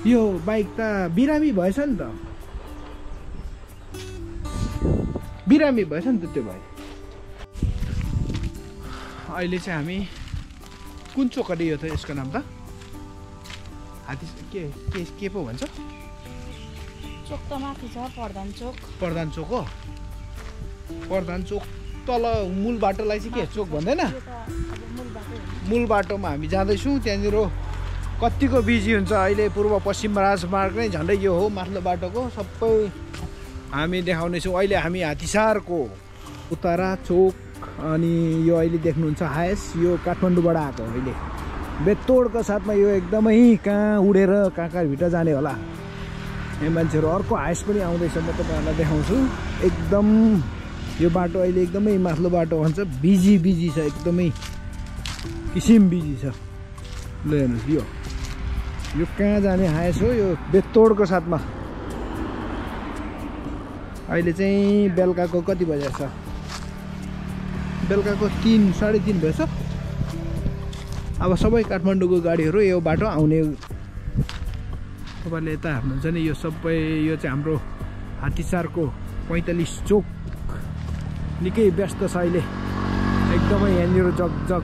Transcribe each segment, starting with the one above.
यो बाइक त बिरामी भएछ नि त, बिरामी भएछ नि त त्यो बाइक। अहिले चाहिँ हामी कुन चोक अरे यो त, यसको नाम त हात्ती के पो भन्छ? चोक त माथि छ, प्रधान चोक। प्रधान चोक हो। प्रधान चोक तल मूल बाटोलाई चाहिँ के चोक भन्दैन? मूल बाटोमा हामी जाँदैछौँ। त्यहाँनिर कतिको बिजी हुन्छ अहिले। पूर्व पश्चिम राजमार्ग नै झन्डै यो हो माथिल्लो बाटोको सबै हामी देखाउनेछौँ। अहिले हामी हात्तीसारको उत्तरा चोक, अनि यो अहिले देख्नुहुन्छ हायस, यो काठमाडौँबाट आएको अहिले बेतोडको साथमा। यो एकदमै कहाँ उडेर कहाँ भित्र जाने होला यो मान्छेहरू। अर्को हायस पनि आउँदैछ, म तपाईँहरूलाई देखाउँछु। एकदम यो बाटो अहिले एकदमै माथिल्लो बाटो भन्छ, बिजी छ, एकदमै किसिम बिजी छ। ल हेर्नुहोस् यो कहाँ जाने हायस हो, यो बेतोडको साथमा। अहिले चाहिँ बेलुकाको कति बजेछ? बेलुकाको 3 साढे 3 भएछ। अब सबै काठमाडौँको गाडीहरू यो बाटो आउने। तपाईँले यता हेर्नुहुन्छ नि, यो सबै यो चाहिँ हाम्रो हात्तीसारको 45 चोक। निकै व्यस्त छ अहिले एकदमै। यहाँनिर जग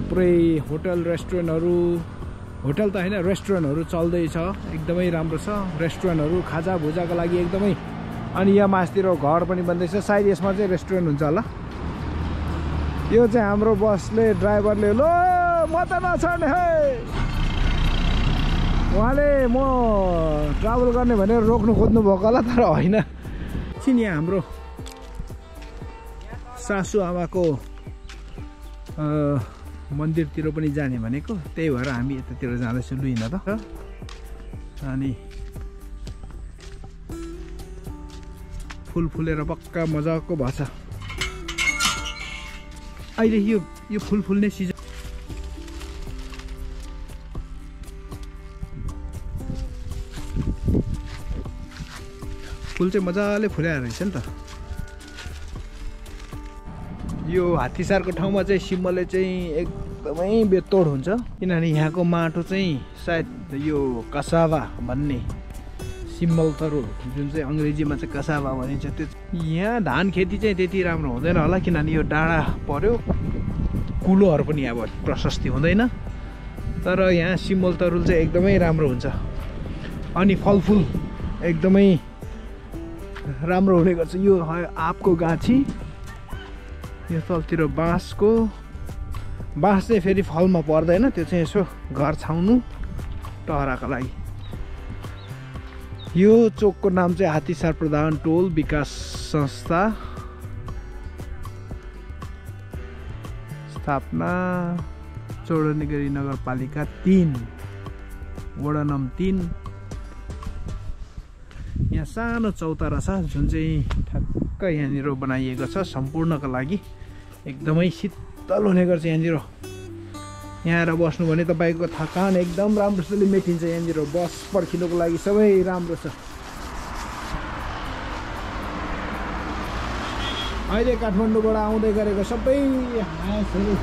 पुरै होटल रेस्टुरेन्टहरू, होटल त होइन रेस्टुरेन्टहरू चल्दैछ, एकदमै राम्रो छ। रेस्टुरेन्टहरू खाजा भुजाको लागि एकदमै। अनि यहाँ मासतिर घर पनि बन्दैछ, सायद यसमा चाहिँ रेस्टुरेन्ट हुन्छ होला। यो चाहिँ हाम्रो बसले ड्राइभरले ल म त नछड्ने है, उहाँले म ट्राभल गर्ने भनेर रोक्नु खोज्नु भएको होला, तर होइन। एकछिन यहाँ हाम्रो सासु आमाको मन्दिरतिर पनि जाने भनेको, त्यही भएर हामी यतातिर जाँदैछौँ। लु हिँड त। अनि फुल फुलेर पक्का मजाको भएछ अहिले। यो फुल फुल्ने सिजन। फुल चाहिँ मजाले फुलाएर रहेछ नि त। यो हात्तीसारको ठाउँमा चाहिँ सिम्बलले चाहिँ एकदमै बेतोड हुन्छ, किनभने यहाँको माटो चाहिँ सायद यो कसावा भन्ने सिम्बल तरुल, जुन चाहिँ अङ्ग्रेजीमा चाहिँ कसावा भनिन्छ, त्यो यहाँ धान खेती चाहिँ त्यति राम्रो हुँदैन होला, किनभने यो डाँडा पर्यो, कुलोहरू पनि अब प्रशस्ति हुँदैन। तर यहाँ सिम्बल तरुल चाहिँ एकदमै राम्रो हुन्छ। अनि फलफुल एकदमै राम्रो हुने गर्छ। यो आँपको गाछी, यो तलतिर बाँसको। बाँस चाहिँ फेरि फलमा पर्दैन, त्यो चाहिँ यसो घर छाउनु टहराको लागि। यो चोकको नाम चाहिँ हात्तीसार प्रधान टोल विकास संस्था, स्थापना चौडनेगरी नगरपालिका 3, वडा नम्बर 3। यहाँ सानो चौतारा छ, जुन चाहिँ ठ्याक्क यहाँनिर बनाइएको छ सम्पूर्णको लागि। एकदमै शीतल हुने गर्छ यहाँनिर। यहाँ आएर बस्नु भने तपाईँको थकान एकदम राम्रोसँगले मेटिन्छ। यहाँनिर बस पर्खिनुको लागि सबै राम्रो छ। अहिले काठमाडौँबाट आउँदै गरेको सबै हायसहरू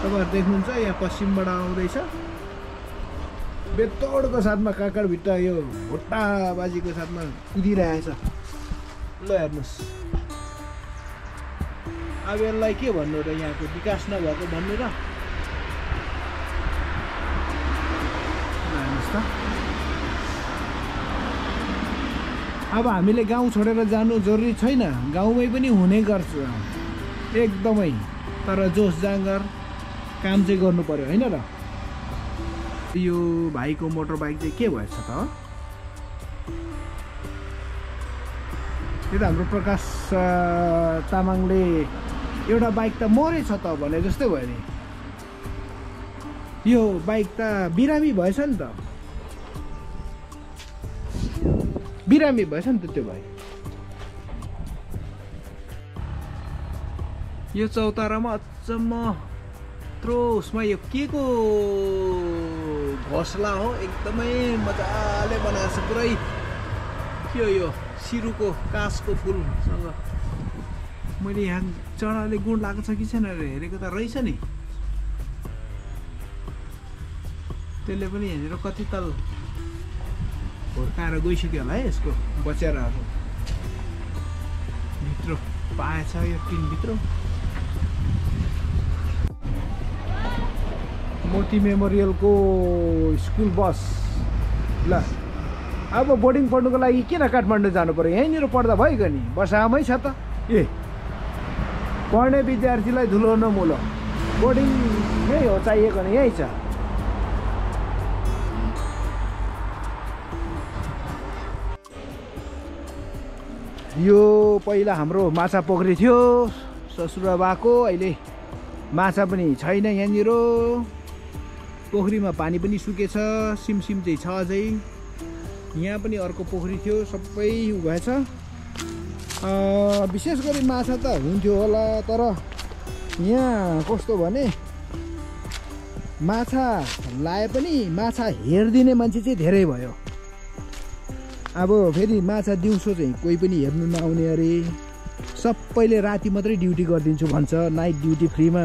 तपाईँहरू देख्नुहुन्छ, यहाँ पश्चिमबाट आउँदैछ। बेतोडको साथमा काकडभिट्टा यो भुट्टाबाजीको साथमा कुदिरहेछ। ल हेर्नुहोस्, अब यसलाई के भन्नु र, यहाँको विकास नभएको भन्नु र? हेर्नुहोस् त, अब हामीले गाउँ छोडेर जानु जरुरी छैन, गाउँमै पनि हुने गर्छ एकदमै। तर जोस जाँगर काम चाहिँ गर्नु पर्यो, होइन र? यो भाइको मोटर बाइक चाहिँ के भएछ त? यो त हाम्रो प्रकाश तामाङले एउटा बाइक त मरेछ त भने जस्तै भयो नि। यो बाइक त बिरामी भएछ नि त, बिरामी भएछ नि त त्यो बाइक। यो चौतारामा अचम्म यत्रो उसमा यो के को घोसला हो, एकदमै मजाले बनाएको छ पुरै। के हो यो? सिरुको काँसको फुलसँग। मैले यहाँ चराले गुण लागेको छ कि छैन हेरेको त रहेछ नि। त्यसले पनि यहाँनिर कति ताल हुर्काएर गइसक्यो होला है यसको बचेराहरू भित्र पाएछ यो टिनभित्र मोती मेमोरियलको स्कुल बस ल अब बोर्डिङ पढ्नुको लागि किन काठमाडौँ जानु पर्यो यहीँनिर पढ्दा भइगयो नि बसामै छ त ए पढ्ने विद्यार्थीलाई धुलो नमुलो बोर्डिङ यही हो चाहिएको नि यही छ यो पहिला हाम्रो माछा पोखरी थियो ससुरा बाको अहिले माछा पनि छैन यहाँनिर पोखरीमा पानी पनि सुकेछ सिमसिम चाहिँ छ अझै यहाँ पनि अर्को पोखरी थियो सबै भएछ विशेष गरी माछा त हुन्थ्यो होला तर यहाँ कस्तो भने माछा लाए पनि माछा हेरिदिने मान्छे चाहिँ धेरै भयो अब फेरि माछा दिउँसो चाहिँ कोही पनि हेर्नु नआउने अरे सबैले राति मात्रै ड्युटी गरिदिन्छु भन्छ नाइट ड्युटी फ्रीमा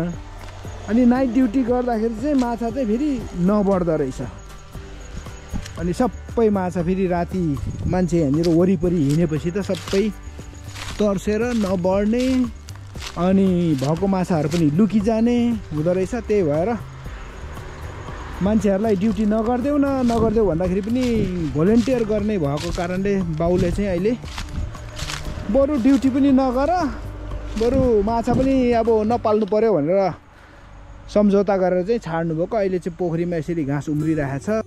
अनि नाइट ड्युटी गर्दाखेरि चाहिँ माछा चाहिँ फेरि नबढ्दो रहेछ अनि सबै माछा फेरि राति मान्छे यहाँनिर वरिपरि हिँडेपछि त सबै तर्सेर नबढ्ने अनि भएको माछाहरू पनि लुकिजाने हुँदो रहेछ त्यही भएर मान्छेहरूलाई ड्युटी नगर्देऊ भन्दाखेरि पनि भोलिन्टियर गर्ने भएको कारणले बाउले चाहिँ अहिले बरु ड्युटी पनि नगर बरु माछा पनि अब नपाल्नु पर्यो भनेर सम्झौता गरेर चाहिँ छाड्नु भएको अहिले चाहिँ पोखरीमा यसरी घाँस उम्रिरहेको छ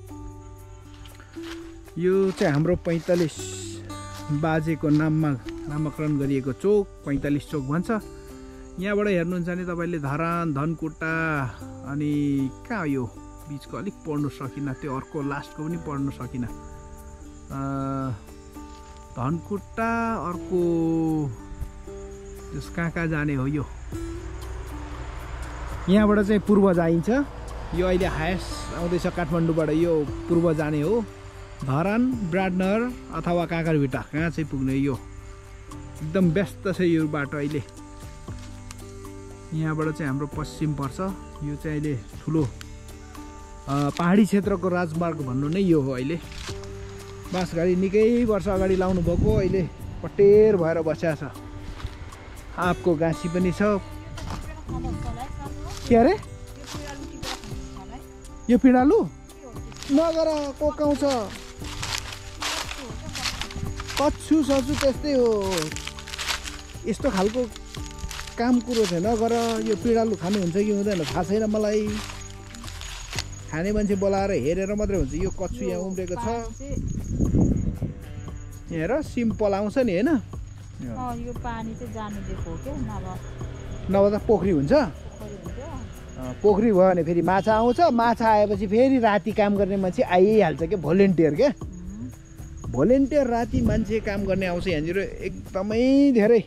यो चाहिँ हाम्रो 45 बाजेको नाममा नामाकरण गरिएको चोक 45 चोक भन्छ यहाँबाट हेर्नुहुन्छ भने तपाईँले धरान धनकुटा अनि कहाँ यो बिचको अलिक पढ्नु सकिनँ त्यो अर्को लास्टको पनि पढ्नु सकिनँ धनकुटा अर्को त्यस कहाँ जाने हो यो यहाँबाट चाहिँ पूर्व जाइन्छ यो अहिले हायेस्ट आउँदैछ काठमाडौँबाट यो पूर्व जाने हो धरान विराटनगर अथवा काँकरभिट्टा कहाँ चाहिँ पुग्ने यो एकदम व्यस्त छ यो बाटो अहिले यहाँबाट चाहिँ हाम्रो पश्चिम पर्छ यो चाहिँ अहिले ठुलो पहाडी क्षेत्रको राजमार्ग भन्नु नै यो हो अहिले बाँसघारी निकै वर्ष अगाडि लाउनु भएको अहिले पटेर भएर बसेको छ आँपको गाँसी पनि छ के अरे यो पिँडालु नगर कोकाउँछ कच्छु सच्छु त्यस्तै हो यस्तो खालको काम कुरो चाहिँ नगर यो पिँडालु खानुहुन्छ कि हुँदैन थाहा छैन मलाई खाने मान्छे बोलाएर हेरेर मात्रै हुन्छ यो कच्छु यहाँ उम्रेको छ हेर सिम्पल आउँछ नि होइन यो पानी चाहिँ जानु दिएको हो क्या नभए त पोखरी हुन्छ पोखरी भयो भने फेरि माछा आउँछ माछा आएपछि फेरि राति काम गर्ने मान्छे आइहाल्छ क्या भोलिन्टियर क्या भोलिन्टियर राति मान्छे काम गर्ने आउँछ यहाँनिर एकदमै धेरै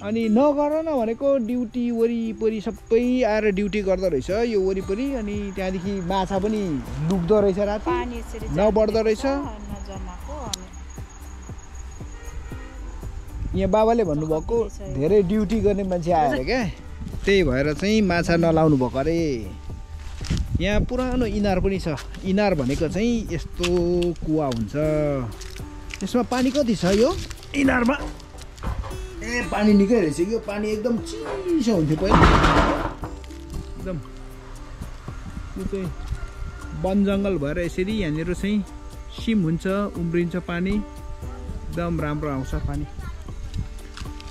अनि नगर न भनेको ड्युटी वरिपरि सबै आएर ड्युटी गर्दो रहेछ यो वरिपरि अनि त्यहाँदेखि माछा पनि डुब्दो रहेछ राति नबढ्दो रहेछ यहाँ बाबाले भन्नुभएको धेरै ड्युटी गर्ने मान्छे आयो क्या त्यही भएर चाहिँ माछा नलाउनु भएको अरे यहाँ पुरानो इनार पनि छ इनार भनेको चाहिँ यस्तो कुवा हुन्छ यसमा पानी कति छ यो इनारमा ए पानी निकै रहेछ यो पानी एकदम चिसो हुन्थ्यो पहिला एकदम यो चाहिँ वन जङ्गल भएर यसरी यहाँनिर चाहिँ सिम हुन्छ उम्रिन्छ पानी एकदम राम्रो आउँछ पानी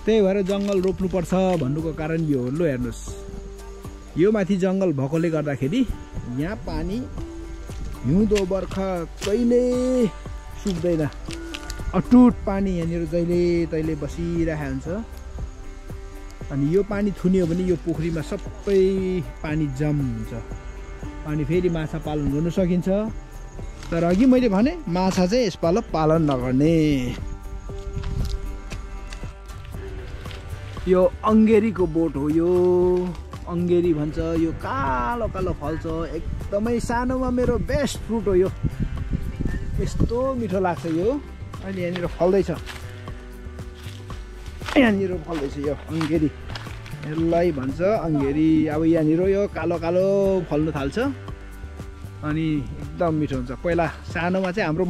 त्यही भएर जङ्गल रोप्नुपर्छ भन्नुको कारण यो हो लो हेर्नुहोस् यो माथि जङ्गल भएकोले गर्दाखेरि यहाँ पानी हिउँदो बर्खा कहिले सुक्दैन अटुट पानी यहाँनिर जहिले तहिले बसिरहेको हुन्छ अनि यो पानी थुनियो भने यो पोखरीमा सबै पानी जम हुन्छ अनि फेरि माछा पालन गर्न सकिन्छ तर अघि मैले भने माछा चाहिँ यसपालो पालन नगर्ने यो अङ्गेरीको बोट हो यो अङ्गेरी भन्छ यो कालो कालो फल्छ एकदमै सानोमा मेरो बेस्ट फ्रुट हो यो यस्तो मिठो लाग्छ यो अहिले यहाँनिर फल्दैछ यो अङ्गेरी यसलाई भन्छ अङ्गेरी अब यहाँनिर यो कालो कालो फल्नु थाल्छ अनि एकदम मिठो हुन्छ। पहिला सानोमा चाहिँ हाम्रो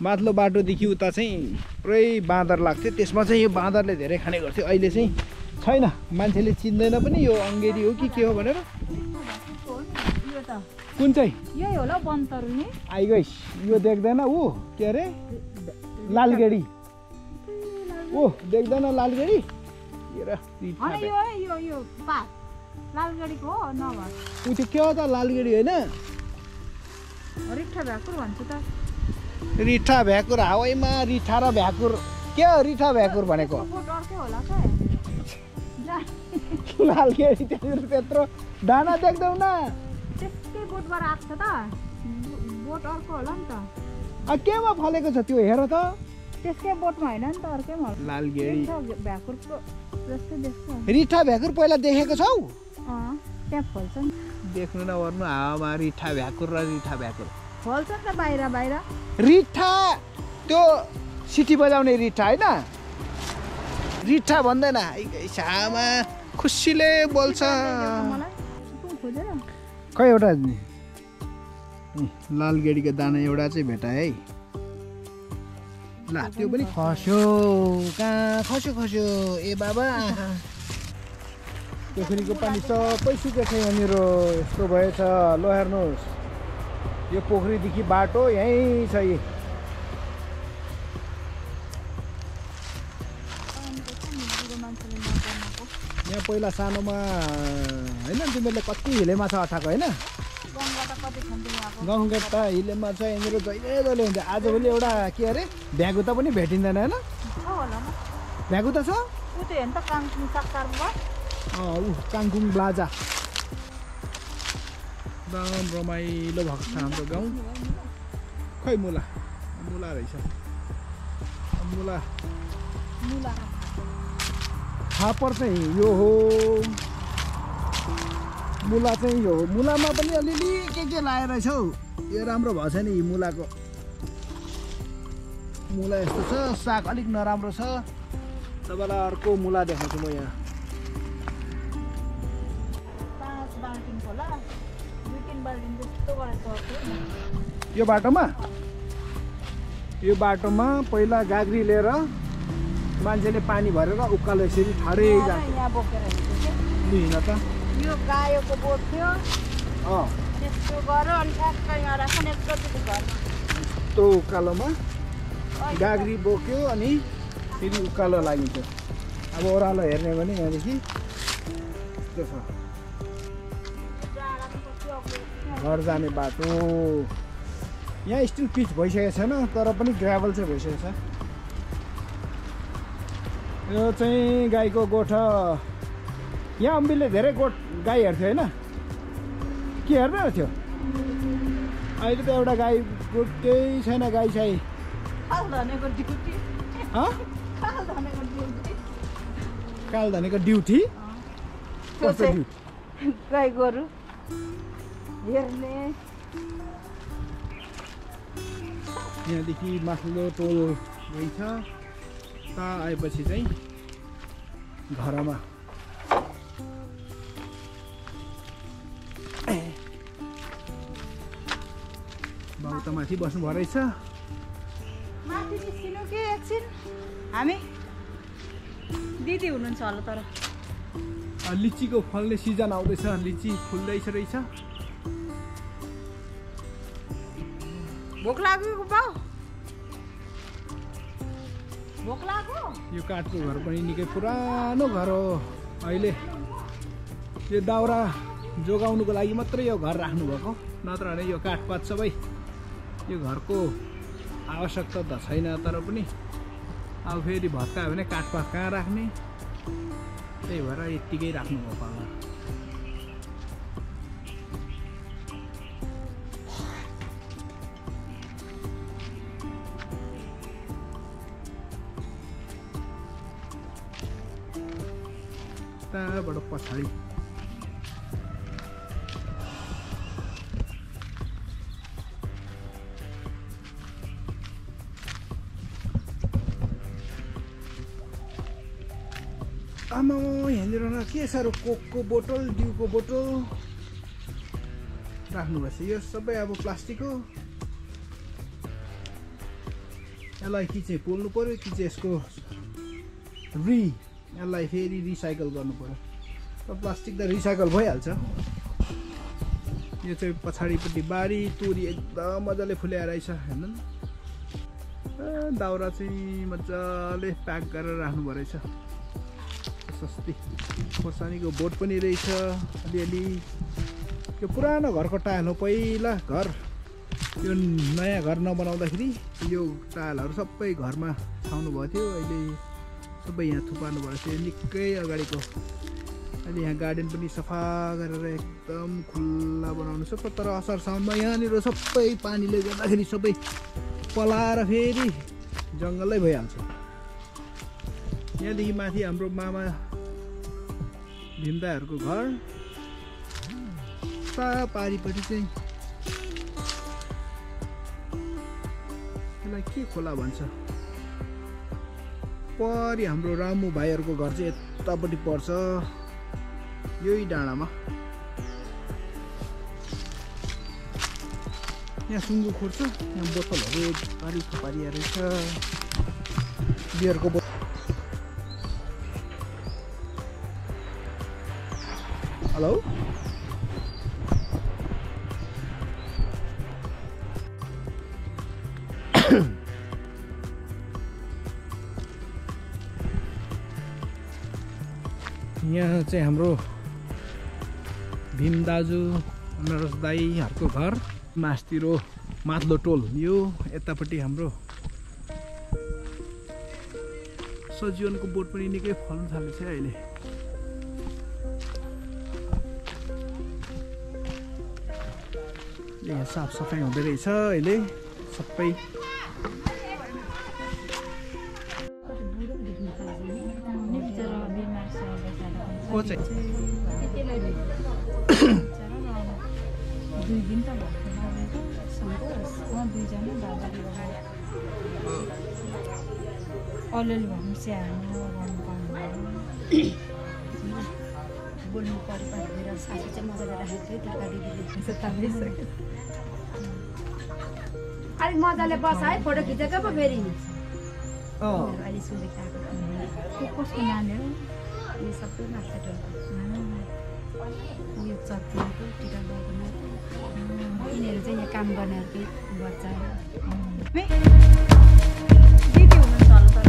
माथिल्लो बाटोदेखि उता चाहिँ पुरै बाँदर लाग्थ्यो, त्यसमा चाहिँ यो बाँदरले धेरै खाने गर्थ्यो। अहिले चाहिँ छैन, मान्छेले चिन्दैन पनि यो अङ्गेरी हो कि के हो भनेर। कुन चाहिँ यही होला बन्तरु नि आइगइस, यो देख्दैन ऊ के अरे लालगेडी, ओ देख्दैन लालगेडी यो पात लालगडीको हो नभए ऊ त्यो के हो त लालगेडी होइन? रिठा भ्याकुर भन्छ त। रिठा भ्याकुर हावैमा रिठा र भ्याकुर के हो? रिठा भ्याकुर भनेको बोट अर्कै होला त। लालगेडी त्यत्रो दाना देख्दैनौ न? त्यसकै बोटबाट आएको छ त, बोट अर्को होला नि त। केमा फलेको छ त्यो हेर त? त्यसकै बोटमा होइन नि त, अर्कैमा होला। लालगेडी भ्याकुरको जस्तै देख्छ। रिठा भ्याकुर पहिला देखेको छौ? त्यहाँ फल्छ नि, देख्नु न वर्नु हावामा रिठा भ्याकुर र रिठा भ्याकुर फल्छ नि त बाहिर बाहिर। रिठा त्यो सिटी बजाउने रिठा होइन, रिठा भन्दैन। आमा खुसीले बोल्छ। खै एउटा लालगेडीको दाना एउटा चाहिँ भेटाए है। ल त्यो पनि खस्यो, कहाँ खस्यो ए बाबा। पोखरीको पानी सबै सुकेको छ यहाँनिर, यस्तो भएछ। ल हेर्नुहोस्, यो पोखरीदेखि बाटो यहीँ छ। यहाँ पहिला सानोमा होइन तिमीहरूले कति हिले माछा अठाएको होइन? गाउँघाट त हिले माछा यहाँनिर जहिले जहिले हुन्छ। आजभोलि एउटा के अरे भ्यागुता पनि भेटिँदैन होइन? भ्यागुता छ काङकुङ ब्लाजा। एकदम रमाइलो भएको छ हाम्रो गाउँ। खै मुला रहेछ, मुला फापर चाहिँ यो हो। मुला चाहिँ यो हो। मुलामा पनि अलिअलि के लाएर रहेछ हौ। यो राम्रो भएछ नि मुलाको। मुला यस्तो छ, साग अलिक नराम्रो छ। तपाईँलाई अर्को मुला देखाउँछु म यहाँ। यो बाटोमा पहिला गाग्री लिएर मान्छेले पानी भरेर उकालो यसरी ठाडै जान्छ। हिँड त यो गायोको बोट थियो, त्यस्तो गऱ्यो अनि ठ्याक्कै यहाँ राख्ने यस्तो उकालोमा गाग्री बोक्यो अनि फेरि उकालो लागिन्छ। अब ओह्रालो हेर्ने भने यहाँदेखि यस्तो छ घर जाने बाटो। यहाँ स्टिल पिच भइसकेको छैन, तर पनि ग्राभल चाहिँ भइसकेको छ। यो चाहिँ गाईको गोठ। यहाँ अम्बिलले धेरै गाई हेर्थ्यो होइन? के हेर्दैन थियो? अहिले त एउटा गाई केही छैन। गाई चाहिँ काल धनेको ड्युटी। गाई गोरु हेर्ने। यहाँदेखि माथिल्लो टोल गइन्छ, ता आएपछि चाहिँ घरमा। बाबु त माथि बस्नु भए रहेछ। माथि निस्किनु के एकछिन, हामी दिदी हुनुहुन्छ होला। तर लिचीको फल्ने सिजन आउँदैछ, लिची फुल्दैछ रहेछ। भोक लाग्यो बाउ? भोक लाग्यो? यो काठको घर पनि निकै पुरानो घर हो। अहिले यो दाउरा जोगाउनुको लागि मात्रै यो घर राख्नुभएको, नत्र भने यो काठपात सबै यो घरको आवश्यकता त छैन। तर पनि अब फेरि भत्कायो भने काठपात कहाँ राख्ने, त्यही भएर यत्तिकै राख्नुभएको होला। त्यहाँबाट पछाडि आमा यहाँनिर न के साह्रो कोकको बोतल, डिउको बोतल। राख्नुभएछ। यो सबै अब प्लास्टिक हो। यसलाई कि चाहिँ पोल्नु पर्यो कि चाहिँ यसको यसलाई फेरि रिसाइकल गर्नु पर्यो। त प्लास्टिक त रिसाइकल भइहाल्छ। यो चाहिँ पछाडिपट्टि बारी तोरी एकदम मजाले फुल्याएर रहेछ हेर्नु न। दाउरा चाहिँ मजाले प्याक गरेर राख्नुभएको रहेछ। सस्ती खोर्सानीको बोट पनि रहेछ अलिअलि। यो पुरानो घरको टायल हो। पहिला घर यो नयाँ घर नबनाउँदाखेरि यो टायलहरू सबै घरमा छाउनु भएको थियो। अहिले सबै यहाँ थुपार्नु भएको थियो निकै अगाडिको। अहिले यहाँ गार्डन पनि सफा गरेर एकदम खुल्ला बनाउनु छ। तर असार साउनमा यहाँनिर सबै पानीले गर्दाखेरि सबै पलाएर फेरि जङ्गलै भइहाल्छ। यहाँदेखि माथि हाम्रो मामा भीमदाहरूको घर। पारिपट्टि चाहिँ यसलाई के खोला भन्छ। परि हाम्रो रामु भाइहरूको घर चाहिँ यतापट्टि पर्छ यही डाँडामा। यहाँ सुँगु खोर्छ। यहाँ बोतलहरू पारी थुपारिया रहेछ बियरको बोतल। हेलो यहाँ चाहिँ हाम्रो भीम दाजु नरस दाईहरूको घर। मास्तिरो माथिल्लो टोल यो। यतापट्टि हाम्रो सजीवनको बोट पनि निकै फल्न थालेको छ अहिले। यहाँ साफ सफाइ हुँदै रहेछ अहिले सबै। को चाहिँ 2 दिन त भएको सन्तोष दुईजना बाबाले अलिअलि भन्नु स्याहार्नु गर्नु पाउनु बोल्नु पऱ्यो भनेर सासू चाहिँ मजाले राखेको थियो। तरकारी दिदीले अलिक मजाले बस है फोटो खिचेको पो फेरि अहिले सुनेको आएको कसको नानी हो यो सबै माछाटोको यो चर्चीको टिका लगाउनु यिनीहरू चाहिँ यहाँ काम गर्नेहरूकै बच्चा दिदी हुनुहुन्छ होला तर